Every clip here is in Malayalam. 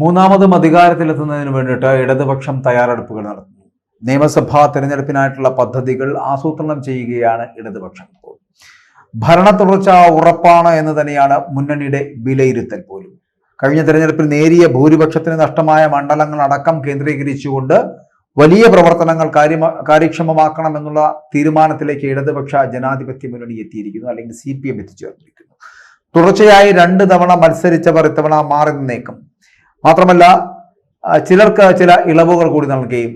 മൂന്നാമതും അധികാരത്തിലെത്തുന്നതിന് വേണ്ടിയിട്ട് ഇടതുപക്ഷം തയ്യാറെടുപ്പുകൾ നടത്തുന്നു. നിയമസഭാ തെരഞ്ഞെടുപ്പിനായിട്ടുള്ള പദ്ധതികൾ ആസൂത്രണം ചെയ്യുകയാണ് ഇടതുപക്ഷം. ഭരണ തുടർച്ച ഉറപ്പാണ് എന്ന് തന്നെയാണ് മുന്നണിയുടെ വിലയിരുത്തൽ പോലും. കഴിഞ്ഞ തെരഞ്ഞെടുപ്പിൽ നേരിയ ഭൂരിപക്ഷത്തിന് നഷ്ടമായ മണ്ഡലങ്ങൾ അടക്കം കേന്ദ്രീകരിച്ചുകൊണ്ട് വലിയ പ്രവർത്തനങ്ങൾ കാര്യക്ഷമമാക്കണമെന്നുള്ള തീരുമാനത്തിലേക്ക് ഇടതുപക്ഷ ജനാധിപത്യ മുന്നണി എത്തിയിരിക്കുന്നു, അല്ലെങ്കിൽ CPM എത്തിച്ചേർന്നിരിക്കുന്നു. തുടർച്ചയായി 2 തവണ മത്സരിച്ചവർ ഇത്തവണ മാറി നിന്നേക്കും. മാത്രമല്ല ചിലർക്ക് ചില ഇളവുകൾ കൂടി നൽകുകയും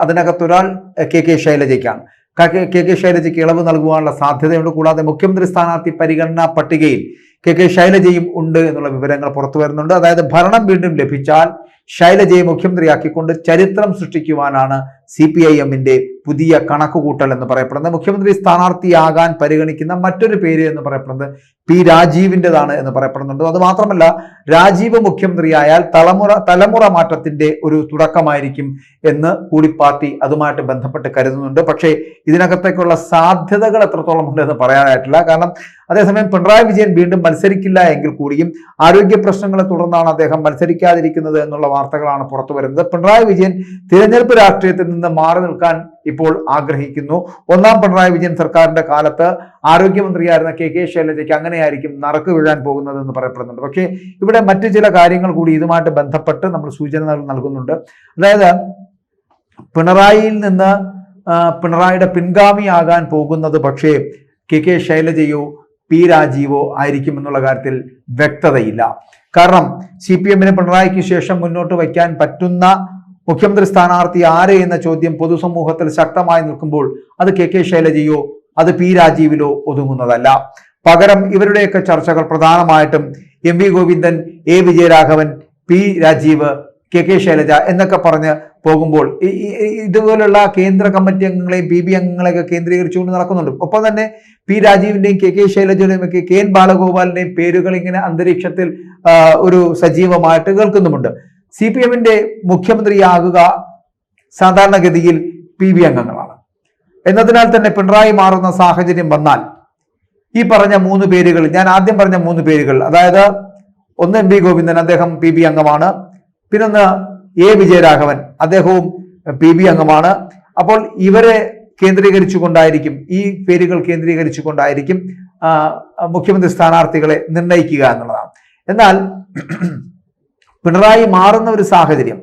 അതിനകത്തൊരാൾ KK ശൈലജയ്ക്കാണ്. KK ശൈലജയ്ക്ക് ഇളവ് നൽകുവാനുള്ള സാധ്യതയുണ്ട്. കൂടാതെ മുഖ്യമന്ത്രി സ്ഥാനാർത്ഥി പരിഗണനാ പട്ടികയിൽ KK ശൈലജയും ഉണ്ട് എന്നുള്ള വിവരങ്ങൾ പുറത്തു വരുന്നുണ്ട്. അതായത് ഭരണം വീണ്ടും ലഭിച്ചാൽ ശൈലജയെ മുഖ്യമന്ത്രിയാക്കിക്കൊണ്ട് ചരിത്രം സൃഷ്ടിക്കുവാനാണ് CPIM-ന്റെ പുതിയ കണക്കുകൂട്ടൽ എന്ന് പറയപ്പെടുന്നത്. മുഖ്യമന്ത്രി സ്ഥാനാർത്ഥിയാകാൻ പരിഗണിക്കുന്ന മറ്റൊരു പേര് എന്ന് പറയപ്പെടുന്നത് P. രാജീവിൻ്റെതാണ് എന്ന് പറയപ്പെടുന്നുണ്ട്. അത് മാത്രമല്ല, രാജീവ് മുഖ്യമന്ത്രിയായാൽ തലമുറ മാറ്റത്തിന്റെ ഒരു തുടക്കമായിരിക്കും എന്ന് കൂടി പാർട്ടി അതുമായിട്ട് ബന്ധപ്പെട്ട് കരുതുന്നുണ്ട്. പക്ഷേ ഇതിനകത്തേക്കുള്ള സാധ്യതകൾ എത്രത്തോളം ഉണ്ടെന്ന് പറയാനായിട്ടില്ല. കാരണം അതേസമയം പിണറായി വിജയൻ വീണ്ടും മത്സരിക്കില്ല എങ്കിൽ കൂടിയും ആരോഗ്യ പ്രശ്നങ്ങളെ തുടർന്നാണ് അദ്ദേഹം മത്സരിക്കാതിരിക്കുന്നത് എന്നുള്ള വാർത്തകളാണ് പുറത്തു വരുന്നത്. പിണറായി വിജയൻ തിരഞ്ഞെടുപ്പ് രാഷ്ട്രീയത്തിൽ നിന്ന് മാറി നിൽക്കാൻ ഇപ്പോൾ ആഗ്രഹിക്കുന്നു. ഒന്നാം പിണറായി വിജയൻ സർക്കാരിന്റെ കാലത്ത് ആരോഗ്യമന്ത്രിയായിരുന്ന KK ശൈലജയ്ക്ക് അങ്ങനെയായിരിക്കും നറുക്ക് വീഴാൻ പോകുന്നത് എന്ന് പറയപ്പെടുന്നുണ്ട്. പക്ഷേ ഇവിടെ മറ്റു ചില കാര്യങ്ങൾ കൂടി ഇതുമായിട്ട് ബന്ധപ്പെട്ട് നമ്മൾ സൂചനകൾ നൽകുന്നുണ്ട്. അതായത് പിണറായിയിൽ നിന്ന് പിണറായിയുടെ പിൻഗാമിയാകാൻ പോകുന്നത് പക്ഷേ KK ശൈലജയോ P. രാജീവോ ആയിരിക്കും എന്നുള്ള കാര്യത്തിൽ വ്യക്തതയില്ല. കാരണം CPM-ന് പിണറായിക്ക് ശേഷം മുന്നോട്ട് വയ്ക്കാൻ പറ്റുന്ന മുഖ്യമന്ത്രി സ്ഥാനാർത്ഥി ആര് എന്ന ചോദ്യം പൊതുസമൂഹത്തിൽ ശക്തമായി നിൽക്കുമ്പോൾ അത് KK ശൈലജയോ അത് P. രാജീവിലോ ഒതുങ്ങുന്നതല്ല. പകരം ഇവരുടെയൊക്കെ ചർച്ചകൾ പ്രധാനമായിട്ടും MV Govindan, A. Vijayaraghavan, P. Rajeev, KK Shailaja എന്നൊക്കെ പറഞ്ഞ് പോകുമ്പോൾ ഇതുപോലുള്ള കേന്ദ്ര കമ്മിറ്റി അംഗങ്ങളെയും PB അംഗങ്ങളെയൊക്കെ കേന്ദ്രീകരിച്ചുകൊണ്ട് നടക്കുന്നുണ്ട്. ഒപ്പം തന്നെ P. രാജീവിന്റെയും KK ശൈലജയുടെയും ഒക്കെ KN ബാലഗോപാലിന്റെയും പേരുകൾ ഇങ്ങനെ അന്തരീക്ഷത്തിൽ ഒരു സജീവമായിട്ട് കേൾക്കുന്നുമുണ്ട്. CPM-ന്റെ മുഖ്യമന്ത്രിയാകുക സാധാരണഗതിയിൽ PB അംഗങ്ങളാണ് എന്നതിനാൽ തന്നെ പിണറായി മാറുന്ന സാഹചര്യം വന്നാൽ ഈ പറഞ്ഞ 3 പേരുകൾ, ഞാൻ ആദ്യം പറഞ്ഞ 3 പേരുകൾ, അതായത് ഒന്ന് MV ഗോവിന്ദൻ, അദ്ദേഹം PB അംഗമാണ്. പിന്നൊന്ന് A. വിജയരാഘവൻ, അദ്ദേഹവും PB അംഗമാണ്. അപ്പോൾ ഇവരെ കേന്ദ്രീകരിച്ചുകൊണ്ടായിരിക്കും, ഈ പേരുകൾ കേന്ദ്രീകരിച്ചുകൊണ്ടായിരിക്കും മുഖ്യമന്ത്രി സ്ഥാനാർത്ഥികളെ നിർണയിക്കുക എന്നുള്ളതാണ്. എന്നാൽ പിണറായി മാറുന്ന ഒരു സാഹചര്യം,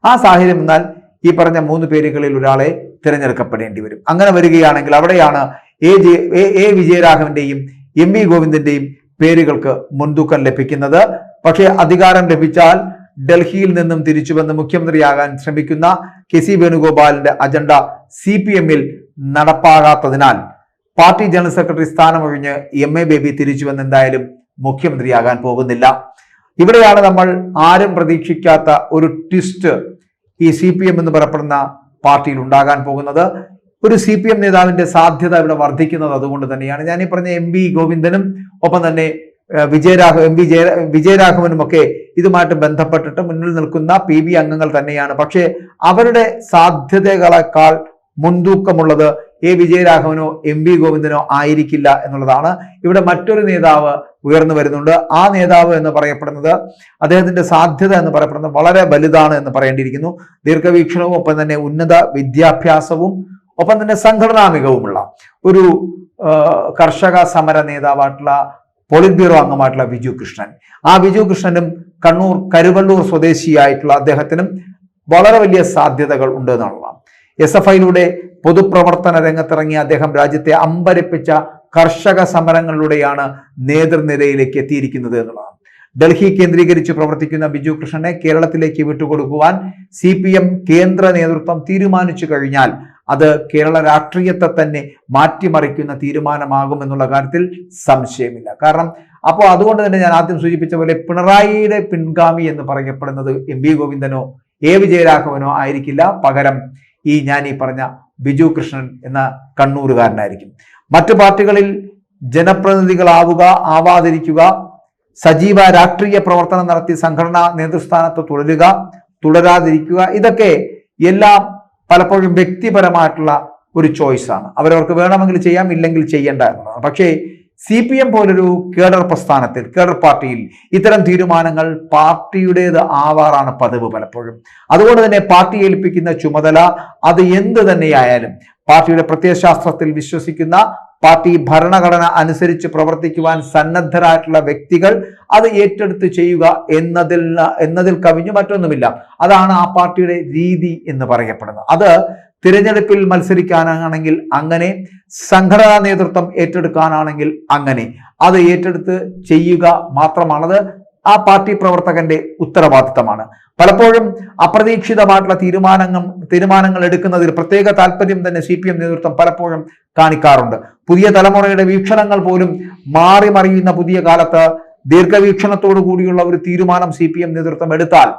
ആ സാഹചര്യം എന്നാൽ ഈ പറഞ്ഞ 3 പേരുകളിൽ ഒരാളെ തിരഞ്ഞെടുക്കപ്പെടേണ്ടി വരും. അങ്ങനെ വരികയാണെങ്കിൽ അവിടെയാണ് A. വിജയരാഘവന്റെയും MV ഗോവിന്ദന്റെയും പേരുകൾക്ക് മുൻതൂക്കം ലഭിക്കുന്നത്. പക്ഷേ അധികാരം ലഭിച്ചാൽ ഡൽഹിയിൽ നിന്നും തിരിച്ചു വന്ന് മുഖ്യമന്ത്രിയാകാൻ ശ്രമിക്കുന്ന KC വേണുഗോപാലിന്റെ അജണ്ട CPM-ൽ നടപ്പാകാത്തതിനാൽ പാർട്ടി ജനറൽ സെക്രട്ടറി സ്ഥാനമൊഴിഞ്ഞ് MA ബേബി തിരിച്ചു വന്ന് എന്തായാലും മുഖ്യമന്ത്രിയാകാൻ പോകുന്നില്ല. ഇവിടെയാണ് നമ്മൾ ആരും പ്രതീക്ഷിക്കാത്ത ഒരു ട്വിസ്റ്റ് ഈ CPM എന്ന് പറയപ്പെടുന്ന പാർട്ടിയിൽ ഉണ്ടാകാൻ പോകുന്നത്. ഒരു CPM നേതാവിന്റെ സാധ്യത ഇവിടെ വർദ്ധിക്കുന്നത് അതുകൊണ്ട് തന്നെയാണ്. ഞാൻ ഈ പറഞ്ഞ MV ഗോവിന്ദനും ഒപ്പം തന്നെ വിജയരാഘവനും ഒക്കെ ഇതുമായിട്ട് ബന്ധപ്പെട്ടിട്ട് മുന്നിൽ നിൽക്കുന്ന PB അംഗങ്ങൾ തന്നെയാണ്. പക്ഷേ അവരുടെ സാധ്യതകളെക്കാൾ മുൻതൂക്കമുള്ളത് A. വിജയരാഘവനോ MV ഗോവിന്ദനോ ആയിരിക്കില്ല എന്നുള്ളതാണ്. ഇവിടെ മറ്റൊരു നേതാവ് ഉയർന്നു വരുന്നുണ്ട്. ആ നേതാവ് എന്ന് പറയപ്പെടുന്നത്, അദ്ദേഹത്തിന്റെ സാധ്യത എന്ന് പറയപ്പെടുന്നത് വളരെ വലുതാണ് എന്ന് പറയേണ്ടിയിരിക്കുന്നു. ദീർഘവീക്ഷണവും ഒപ്പം തന്നെ ഉന്നത വിദ്യാഭ്യാസവും ഒപ്പം തന്നെ സംഘടനാ മികവുമുള്ള ഒരു കർഷക സമര നേതാവായിട്ടുള്ള പോളിറ്റ് ബ്യൂറോ അംഗമായിട്ടുള്ള വിജു കൃഷ്ണൻ. ആ വിജു കൃഷ്ണനും കണ്ണൂർ കരുവള്ളൂർ സ്വദേശിയായിട്ടുള്ള അദ്ദേഹത്തിനും വളരെ വലിയ സാധ്യതകൾ ഉണ്ട് എന്നുള്ളതാണ്. SFI-യിലൂടെ പൊതുപ്രവർത്തന രംഗത്തിറങ്ങിയ അദ്ദേഹം രാജ്യത്തെ അമ്പരപ്പിച്ച കർഷക സമരങ്ങളിലൂടെയാണ് നേതൃനിരയിലേക്ക് എത്തിയിരിക്കുന്നത് എന്നുള്ളതാണ്. ഡൽഹി കേന്ദ്രീകരിച്ച് പ്രവർത്തിക്കുന്ന ബിജു കൃഷ്ണനെ കേരളത്തിലേക്ക് വിട്ടുകൊടുക്കുവാൻ CPM കേന്ദ്ര നേതൃത്വം തീരുമാനിച്ചു കഴിഞ്ഞാൽ അത് കേരള രാഷ്ട്രീയത്തെ തന്നെ മാറ്റിമറിക്കുന്ന തീരുമാനമാകുമെന്നുള്ള കാര്യത്തിൽ സംശയമില്ല. കാരണം അപ്പോൾ അതുകൊണ്ട് തന്നെ ഞാൻ ആദ്യം സൂചിപ്പിച്ച പോലെ പിണറായിയുടെ പിൻഗാമി എന്ന് പറയപ്പെടുന്നത് MV ഗോവിന്ദനോ A. വിജയരാഘവനോ ആയിരിക്കില്ല. പകരം ഞാൻ ഈ പറഞ്ഞ ബിജു കൃഷ്ണൻ എന്ന കണ്ണൂരുകാരനായിരിക്കും. മറ്റു പാർട്ടികളിൽ ജനപ്രതിനിധികളാവുക, ആവാതിരിക്കുക, സജീവ രാഷ്ട്രീയ പ്രവർത്തനം നടത്തി സംഘടനാ നേതൃസ്ഥാനത്ത് തുടരുക, തുടരാതിരിക്കുക, ഇതൊക്കെ എല്ലാം പലപ്പോഴും വ്യക്തിപരമായിട്ടുള്ള ഒരു ചോയ്സാണ്. അവരവർക്ക് വേണമെങ്കിൽ ചെയ്യാം, ഇല്ലെങ്കിൽ ചെയ്യേണ്ട എന്നതാണ്. പക്ഷേ CPM പോലൊരു കേഡർ പ്രസ്ഥാനത്തിൽ, കേഡർ പാർട്ടിയിൽ ഇത്തരം തീരുമാനങ്ങൾ പാർട്ടിയുടേത് ആവാറാണ് പതിവ് പലപ്പോഴും. അതുകൊണ്ട് തന്നെ പാർട്ടി ഏൽപ്പിക്കുന്ന ചുമതല അത് എന്ത് തന്നെയായാലും പാർട്ടിയുടെ പ്രത്യയശാസ്ത്രത്തിൽ വിശ്വസിക്കുന്ന, പാർട്ടി ഭരണഘടന അനുസരിച്ച് പ്രവർത്തിക്കുവാൻ സന്നദ്ധരായിട്ടുള്ള വ്യക്തികൾ അത് ഏറ്റെടുത്ത് ചെയ്യുക എന്നതിൽ കവിഞ്ഞു മറ്റൊന്നുമില്ല. അതാണ് ആ പാർട്ടിയുടെ രീതി എന്ന് പറയപ്പെടുന്നത്. അത് തിരഞ്ഞെടുപ്പിൽ മത്സരിക്കാനാണെങ്കിൽ അങ്ങനെ, സംഘടനാ നേതൃത്വം ഏറ്റെടുക്കാനാണെങ്കിൽ അങ്ങനെ, അത് ഏറ്റെടുത്ത് ചെയ്യുക മാത്രമാണത് ആ പാർട്ടി പ്രവർത്തകന്റെ ഉത്തരവാദിത്തമാണ്. പലപ്പോഴും അപ്രതീക്ഷിതമായിട്ടുള്ള തീരുമാനങ്ങൾ എടുക്കുന്നതിൽ പ്രത്യേക താല്പര്യം തന്നെ CPM നേതൃത്വം പലപ്പോഴും കാണിക്കാറുണ്ട്. പുതിയ തലമുറയുടെ വീക്ഷണങ്ങൾ പോലും മാറി മറിയുന്ന പുതിയ കാലത്ത് ദീർഘവീക്ഷണത്തോടു കൂടിയുള്ള ഒരു തീരുമാനം CPM നേതൃത്വം എടുത്താൽ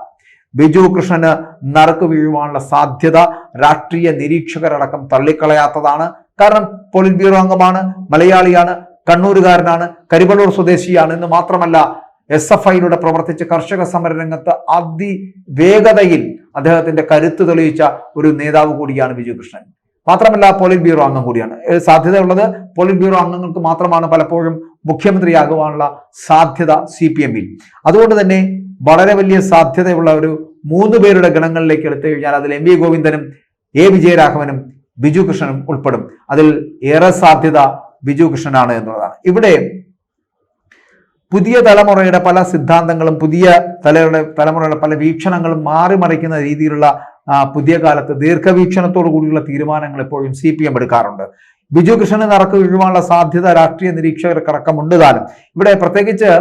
ബിജു കൃഷ്ണന് നറുക്ക് വീഴുവാനുള്ള സാധ്യത രാഷ്ട്രീയ നിരീക്ഷകരടക്കം തള്ളിക്കളയാത്തതാണ്. കാരണം പോളിറ്റ് ബ്യൂറോ അംഗമാണ്, മലയാളിയാണ്, കണ്ണൂരുകാരനാണ്, കരിവള്ളൂർ സ്വദേശിയാണ് എന്ന് മാത്രമല്ല SFIയിലൂടെ പ്രവർത്തിച്ച് കർഷക സമര രംഗത്ത് അതിവേഗതയിൽ അദ്ദേഹത്തിന്റെ കരുത്ത് തെളിയിച്ച ഒരു നേതാവ് കൂടിയാണ് ബിജു കൃഷ്ണൻ. മാത്രമല്ല പോളിറ്റ് ബ്യൂറോ അംഗം കൂടിയാണ്. സാധ്യതയുള്ളത് പോളിറ്റ് ബ്യൂറോ അംഗങ്ങൾക്ക് മാത്രമാണ് പലപ്പോഴും മുഖ്യമന്ത്രിയാകുവാനുള്ള സാധ്യത CPMൽ. അതുകൊണ്ട് തന്നെ വളരെ വലിയ സാധ്യതയുള്ള ഒരു 3 പേരുടെ ഗണങ്ങളിലേക്ക് എടുത്തു കഴിഞ്ഞാൽ അതിൽ MV ഗോവിന്ദനും A വിജയരാഘവനും ബിജു കൃഷ്ണനും ഉൾപ്പെടും. അതിൽ ഏറെ സാധ്യത ബിജു കൃഷ്ണനാണ് എന്നുള്ളതാണ്. ഇവിടെ പുതിയ തലമുറയുടെ പല സിദ്ധാന്തങ്ങളും പുതിയ തലമുറയുടെ പല വീക്ഷണങ്ങളും മാറി മറിക്കുന്ന രീതിയിലുള്ള പുതിയ കാലത്ത് ദീർഘവീക്ഷണത്തോടു കൂടിയുള്ള തീരുമാനങ്ങൾ എപ്പോഴും CPM എടുക്കാറുണ്ട്. ബിജു കൃഷ്ണന് നറുക്ക് വീഴുവാനുള്ള സാധ്യത രാഷ്ട്രീയ നിരീക്ഷകർക്കടക്കം ഉണ്ട് താനും. ഇവിടെ പ്രത്യേകിച്ച്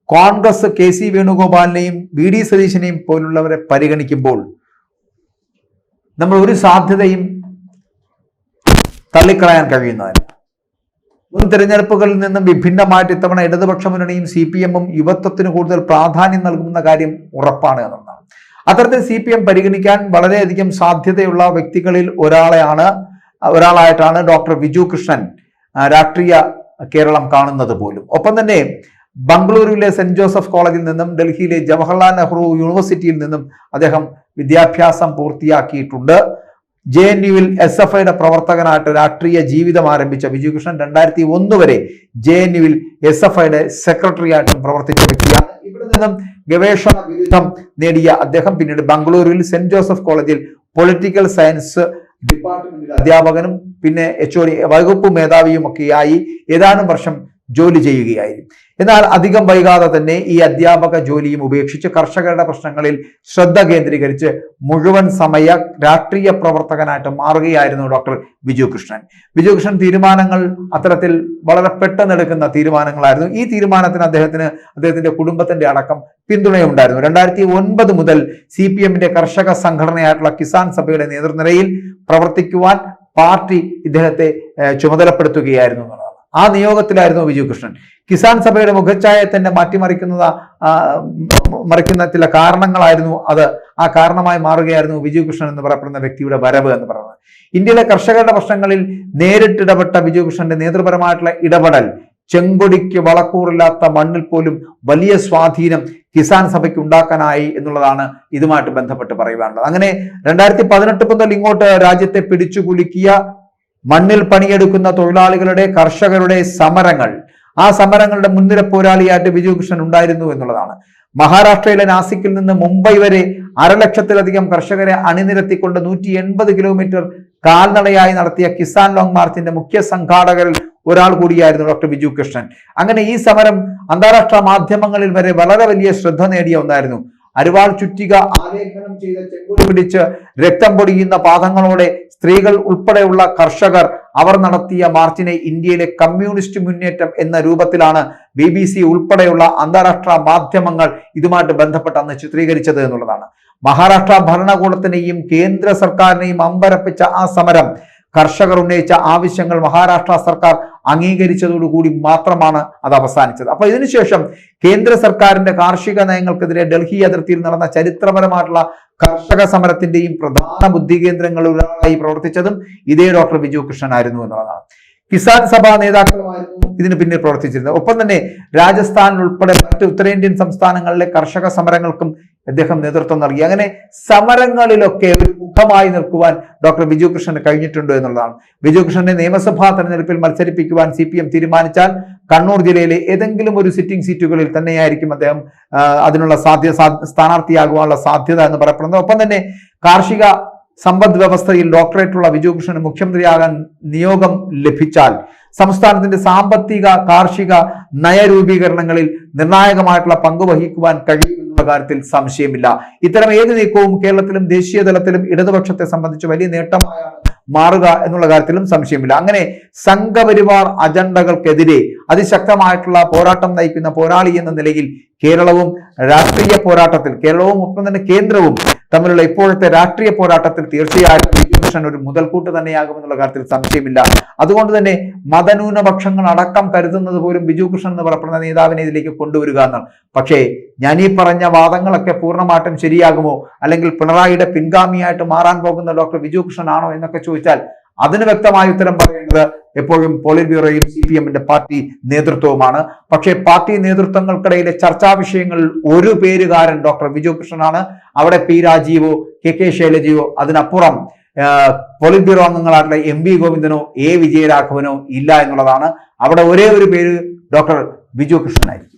കോൺഗ്രസ് KC വേണുഗോപാലിനെയും VD സതീശനെയും പോലുള്ളവരെ പരിഗണിക്കുമ്പോൾ നമ്മൾ ഒരു സാധ്യതയും തള്ളിക്കളയാൻ കഴിയുന്നതല്ല. മുൻ തെരഞ്ഞെടുപ്പുകളിൽ നിന്നും വിഭിന്നമായിട്ട് ഇത്തവണ ഇടതുപക്ഷ മുന്നണിയും CPMഉം യുവത്വത്തിന് കൂടുതൽ പ്രാധാന്യം നൽകുന്ന കാര്യം ഉറപ്പാണ് എന്നതാണ്. അത്തരത്തിൽ CPM പരിഗണിക്കാൻ വളരെയധികം സാധ്യതയുള്ള വ്യക്തികളിൽ ഒരാളായിട്ടാണ് ഡോക്ടർ ബിജു കൃഷ്ണൻ രാഷ്ട്രീയ കേരളം കാണുന്നത് പോലും. ഒപ്പം തന്നെ ബംഗളൂരുവിലെ സെന്റ് ജോസഫ് കോളേജിൽ നിന്നും ഡൽഹിയിലെ ജവഹർലാൽ നെഹ്റു യൂണിവേഴ്സിറ്റിയിൽ നിന്നും അദ്ദേഹം വിദ്യാഭ്യാസം പൂർത്തിയാക്കിയിട്ടുണ്ട്. JNUവിൽ SFIയുടെ പ്രവർത്തകനായിട്ട് രാഷ്ട്രീയ ജീവിതം ആരംഭിച്ച ബിജു കൃഷ്ണൻ 2001 വരെ JNUവിൽ SFIയുടെ സെക്രട്ടറി ആയിട്ടും പ്രവർത്തിച്ച വ്യക്തിയാണ്. ഇവിടെ നിന്നും ഗവേഷണ ബിരുദം നേടിയ അദ്ദേഹം പിന്നീട് ബംഗളൂരുവിൽ സെന്റ് ജോസഫ് കോളേജിൽ പൊളിറ്റിക്കൽ സയൻസ് ഡിപ്പാർട്ട്മെന്റിൽ അധ്യാപകനും പിന്നെ HOD വകുപ്പ് മേധാവിയും ഒക്കെയായി ഏതാനും വർഷം ജോലി ചെയ്യുകയായിരുന്നു. എന്നാൽ അധികം വൈകാതെ തന്നെ ഈ അധ്യാപക ജോലിയും ഉപേക്ഷിച്ച് കർഷകരുടെ പ്രശ്നങ്ങളിൽ ശ്രദ്ധ കേന്ദ്രീകരിച്ച് മുഴുവൻ സമയ രാഷ്ട്രീയ പ്രവർത്തകനായിട്ട് മാറുകയായിരുന്നു ഡോക്ടർ ബിജു കൃഷ്ണൻ. ബിജു കൃഷ്ണൻ തീരുമാനങ്ങൾ അത്തരത്തിൽ വളരെ പെട്ടെന്നെടുക്കുന്ന തീരുമാനങ്ങളായിരുന്നു. ഈ തീരുമാനത്തിന് അദ്ദേഹത്തിന്റെ കുടുംബത്തിന്റെ അടക്കം പിന്തുണയുണ്ടായിരുന്നു. 2009 മുതൽ CPMന്റെ കർഷക സംഘടനയായിട്ടുള്ള കിസാൻ സഭയുടെ നേതൃനിരയിൽ പ്രവർത്തിക്കുവാൻ പാർട്ടി ഇദ്ദേഹത്തെ ചുമതലപ്പെടുത്തുകയായിരുന്നു എന്നുള്ളതാണ്. ആ നിയോഗത്തിലായിരുന്നു ബിജു കൃഷ്ണൻ. കിസാൻ സഭയുടെ മുഖച്ഛായ തന്നെ മറിക്കുന്ന ചില കാരണങ്ങളായിരുന്നു അത്. ആ കാരണമായി മാറുകയായിരുന്നു ബിജു കൃഷ്ണൻ എന്ന് പറയപ്പെടുന്ന വ്യക്തിയുടെ വരവ് എന്ന് പറയുന്നത്. ഇന്ത്യയിലെ കർഷകരുടെ പ്രശ്നങ്ങളിൽ നേരിട്ടിടപെട്ട ബിജു കൃഷ്ണന്റെ നേതൃപരമായിട്ടുള്ള ഇടപെടൽ ചെങ്കൊടിക്ക് വളക്കൂറില്ലാത്ത മണ്ണിൽ പോലും വലിയ സ്വാധീനം കിസാൻ സഭയ്ക്ക് ഉണ്ടാക്കാനായി എന്നുള്ളതാണ് ഇതുമായിട്ട് ബന്ധപ്പെട്ട് പറയുവാനുള്ളത്. അങ്ങനെ 2018 മുതൽ ഇങ്ങോട്ട് രാജ്യത്തെ പിടിച്ചു കുലുക്കിയ മണ്ണിൽ പണിയെടുക്കുന്ന തൊഴിലാളികളുടെ, കർഷകരുടെ സമരങ്ങൾ, ആ സമരങ്ങളുടെ മുൻനിര പോരാളിയായിട്ട് ബിജു കൃഷ്ണൻ ഉണ്ടായിരുന്നു എന്നുള്ളതാണ്. മഹാരാഷ്ട്രയിലെ നാസിക്കിൽ നിന്ന് മുംബൈ വരെ 1,00,000-ലധികം കർഷകരെ അണിനിരത്തിക്കൊണ്ട് 180 കിലോമീറ്റർ കാൽനടയായി നടത്തിയ കിസാൻ ലോങ് മാർച്ചിന്റെ മുഖ്യ സംഘാടകരിൽ ഒരാൾ കൂടിയായിരുന്നു ഡോക്ടർ ബിജു കൃഷ്ണൻ. അങ്ങനെ ഈ സമരം അന്താരാഷ്ട്ര മാധ്യമങ്ങളിൽ വരെ വളരെ വലിയ ശ്രദ്ധ നേടിയ ഒന്നായിരുന്നു. അരിവാൾ ചുറ്റിക ആലേഖനം ചെയ്ത ചെങ്കൊടി പിടിച്ച് രക്തം പൊടിയുന്ന പാദങ്ങളോടെ സ്ത്രീകൾ ഉൾപ്പെടെയുള്ള കർഷകർ അവർ നടത്തിയ മാർച്ചിനെ ഇന്ത്യയിലെ കമ്മ്യൂണിസ്റ്റ് മുന്നേറ്റം എന്ന രൂപത്തിലാണ് BBC ഉൾപ്പെടെയുള്ള അന്താരാഷ്ട്ര മാധ്യമങ്ങൾ ഇതുമായിട്ട് ബന്ധപ്പെട്ട് അന്ന് ചിത്രീകരിച്ചത് എന്നുള്ളതാണ്. മഹാരാഷ്ട്ര ഭരണകൂടത്തിനെയും കേന്ദ്ര സർക്കാരിനെയും അമ്പരപ്പിച്ച ആ സമരം കർഷകർ ഉന്നയിച്ച ആവശ്യങ്ങൾ മഹാരാഷ്ട്ര സർക്കാർ അംഗീകരിച്ചതോടുകൂടി മാത്രമാണ് അത് അവസാനിച്ചത്. അപ്പൊ ഇതിനുശേഷം കേന്ദ്ര സർക്കാരിന്റെ കാർഷിക നയങ്ങൾക്കെതിരെ ഡൽഹി അതിർത്തിയിൽ നടന്ന ചരിത്രപരമായിട്ടുള്ള കർഷക സമരത്തിന്റെയും പ്രധാന ബുദ്ധികേന്ദ്രങ്ങളിൽ ഒരാളായി പ്രവർത്തിച്ചതും ഇതേ ഡോക്ടർ ബിജു കൃഷ്ണൻ ആയിരുന്നു എന്നുള്ളതാണ്. കിസാൻ സഭാ നേതാക്കളുമായിരുന്നു ഇതിന് പിന്നിൽ പ്രവർത്തിച്ചിരുന്നത്. ഒപ്പം തന്നെ രാജസ്ഥാൻ ഉൾപ്പെടെ മറ്റ് ഉത്തരേന്ത്യൻ സംസ്ഥാനങ്ങളിലെ കർഷക സമരങ്ങൾക്കും അദ്ദേഹം നേതൃത്വം നൽകി. അങ്ങനെ സമരങ്ങളിലൊക്കെ ഒരു മുഖമായി നിൽക്കുവാൻ ഡോക്ടർ ബിജു കൃഷ്ണന് കഴിഞ്ഞിട്ടുണ്ട് എന്നുള്ളതാണ്. ബിജു കൃഷ്ണനെ നിയമസഭാ തെരഞ്ഞെടുപ്പിൽ മത്സരിപ്പിക്കുവാൻ CPM തീരുമാനിച്ചാൽ കണ്ണൂർ ജില്ലയിലെ ഏതെങ്കിലും ഒരു സിറ്റിംഗ് സീറ്റുകളിൽ തന്നെയായിരിക്കും അദ്ദേഹം അതിനുള്ള സ്ഥാനാർത്ഥിയാകുവാനുള്ള സാധ്യത എന്ന് പറയപ്പെടുന്നത്. ഒപ്പം തന്നെ കാർഷിക സമ്പദ് വ്യവസ്ഥയിൽ ഡോക്ടറേറ്റുള്ള ബിജു കൃഷ്ണന് മുഖ്യമന്ത്രിയാകാൻ നിയോഗം ലഭിച്ചാൽ സംസ്ഥാനത്തിന്റെ സാമ്പത്തിക കാർഷിക നയരൂപീകരണങ്ങളിൽ നിർണായകമായിട്ടുള്ള പങ്ക് വഹിക്കുവാൻ കഴിയുമെന്നുള്ള കാര്യത്തിൽ സംശയമില്ല. ഇത്തരം ഏത് നീക്കവും കേരളത്തിലും ദേശീയ തലത്തിലും ഇടതുപക്ഷത്തെ സംബന്ധിച്ച് വലിയ നേട്ടമായാണ് മാറുക എന്നുള്ള കാര്യത്തിലും സംശയമില്ല. അങ്ങനെ സംഘപരിവാർ അജണ്ടകൾക്കെതിരെ അതിശക്തമായിട്ടുള്ള പോരാട്ടം നയിക്കുന്ന പോരാളി എന്ന നിലയിൽ കേരളവും രാഷ്ട്രീയ പോരാട്ടത്തിൽ, കേരളവും ഒപ്പം തന്നെ കേന്ദ്രവും തമ്മിലുള്ള ഇപ്പോഴത്തെ രാഷ്ട്രീയ പോരാട്ടത്തിൽ തീർച്ചയായും ബിജു കൃഷ്ണൻ ഒരു മുതൽക്കൂട്ട് തന്നെയാകുമെന്നുള്ള കാര്യത്തിൽ സംശയമില്ല. അതുകൊണ്ട് തന്നെ മതന്യൂനപക്ഷങ്ങൾ അടക്കം കരുതുന്നത് പോലും ബിജു കൃഷ്ണൻ എന്ന് പറയപ്പെടുന്ന നേതാവിനെ ഇതിലേക്ക് കൊണ്ടുവരിക എന്നാണ്. പക്ഷേ ഞാൻ ഈ പറഞ്ഞ വാദങ്ങളൊക്കെ പൂർണ്ണമായിട്ടും ശരിയാകുമോ, അല്ലെങ്കിൽ പിണറായിയുടെ പിൻഗാമിയായിട്ട് മാറാൻ പോകുന്ന ഡോക്ടർ ബിജു കൃഷ്ണൻ ആണോ എന്നൊക്കെ ചോദിച്ചാൽ അതിന് വ്യക്തമായ ഉത്തരം പറയേണ്ടത് എപ്പോഴും പോളിറ്റ് ബ്യൂറോയും CPM-ന്റെ പാർട്ടി നേതൃത്വവുമാണ്. പക്ഷേ പാർട്ടി നേതൃത്വങ്ങൾക്കിടയിലെ ചർച്ചാ വിഷയങ്ങളിൽ ഒരു പേരുകാരൻ ഡോക്ടർ ബിജു കൃഷ്ണനാണ്. അവിടെ P രാജീവോ KK ശൈലജയോ അതിനപ്പുറം പോളിറ്റ് ബ്യൂറോ അംഗങ്ങളായിട്ടുള്ള MV ഗോവിന്ദനോ A വിജയരാഘവനോ ഇല്ല എന്നുള്ളതാണ്. അവിടെ ഒരേ ഒരു പേര് ഡോക്ടർ ബിജു കൃഷ്ണനായിരിക്കും.